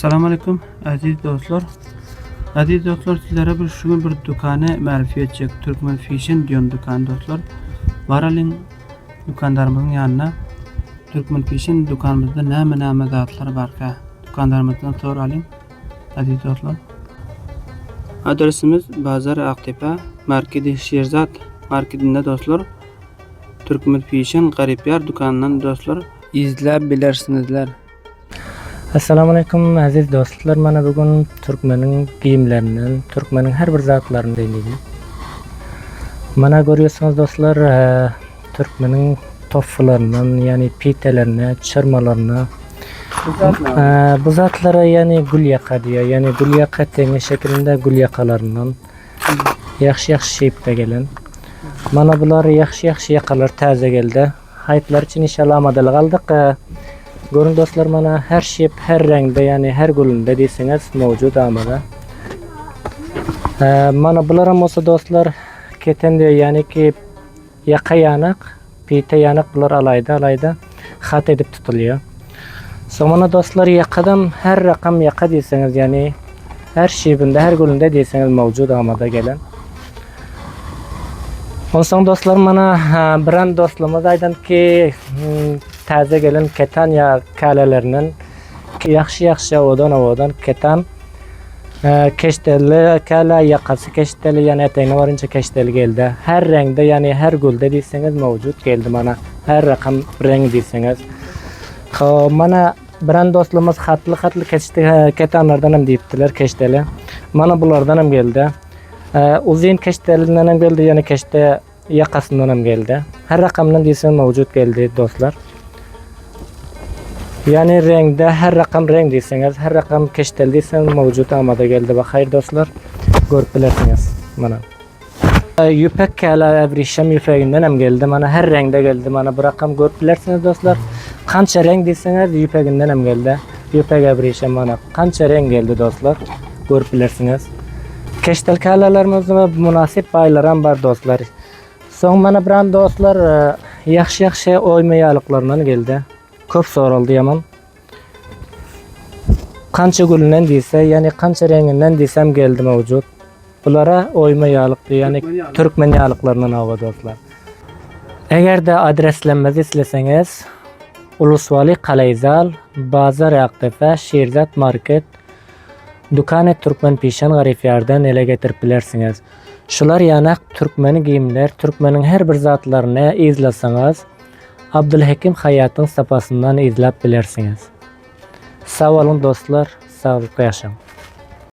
Assalamu alaikum aziz dostlar. Aziz dostlar, sizlere bir dükkanı marifi edecek. Türkmen Fashion diyen dükkan dostlar. Varalım dükkanlarımızın yanına. Türkmen Fashion dükkanımızda näme zatlar barka. Dükkanlarımızdan soralım aziz dostlar. Adresimiz Bazar Aktepe, Marketi Şerzat marketinde dostlar. Türkmen Fashion garipyar dükkanından dostlar izlep bilirsinizler. Assalamu alaikum aziz dostlar. Mana bugün Türkmenin giyimlerinden, Türkmenin her bir zatlarını deneyeceğim. Mana görüyorsunuz dostlar, Türkmenin toffularından, yani pitelerinden, çırmalarına, bu zatlara yani gül yaka diyor. Yani gül yaka tenge şeklinde gül yakalarından yaxşı şeyipte gelen. Mana bular yaxşı yakalar taze geldi. Hayıtlar için inşallah amadalı aldık. Görün dostlar, mana her şey her renkte, yani her gülünde deyseniz mevcut amada. Mana bularım olsa dostlar keten diyor, yani ki yaka yanak, pite yanak bular alayda hat edip tutuluyor. Sonra dostlar yakadan her rakam yaka deyseniz, yani her şeyinde her gülünde deyseniz mevcut amada gelen. Ondan dostlar mana brand dostlarımız aydan ki taze gelen ketan ya kalelerinin yaxşı odan ketan keşteli kale yakası keşteli, yani eteğine varınca keşteli geldi. Her renkte, yani her gülde deyseniz mevcut geldi mana. Her rakam renk deyseniz. Mana brand dostlarımız hatlı ketanlardan hem deyiptiler keşteli. Mana bulardan hem geldi. Uzun keştelinden hem geldi, yani keşte yakasından hem geldi. Her rakamdan deyseniz mevcut geldi dostlar. Yani renkte her rakam renk deyseniz, her rakam keştel deyseniz mevcut amada geldi. Bak hayır dostlar, görüp bilirsiniz mana. Yüpek kala evrişem yüpeğinden hem geldi. Mana her renkte geldi. Mana bu rakam görüp bilirsiniz dostlar. Kança renk deyseniz yüpeğinden hem geldi. Yüpek evrişem mana kança renk geldi dostlar. Görüp bilirsiniz. Keştel kalalarımızda münasip baylaram var dostlar. Son mana brand dostlar yaxşı oymayalıklarından geldi. Köp soruldu yaman. Kança gülünden deyse, yani kança renginden deysem geldi mevcut. Bulara oyma yağlıktı, yani Türkmen yağlıklarından hava dostlar. Eğer de adreslenmezi isteseniz Ulusvali Kalayzal, Bazar Aktepe, Şerzat Market, Dükkanı Türkmen Fashion garifyardan ele getirip bilirsiniz. Şular yanak Türkmeni giyimler, Türkmenin her bir zatlarını izlerseniz Abdülhakim Hayat'ın sapasından izlep bilirsiniz. Sağ olun dostlar, sağlıklı yaşam.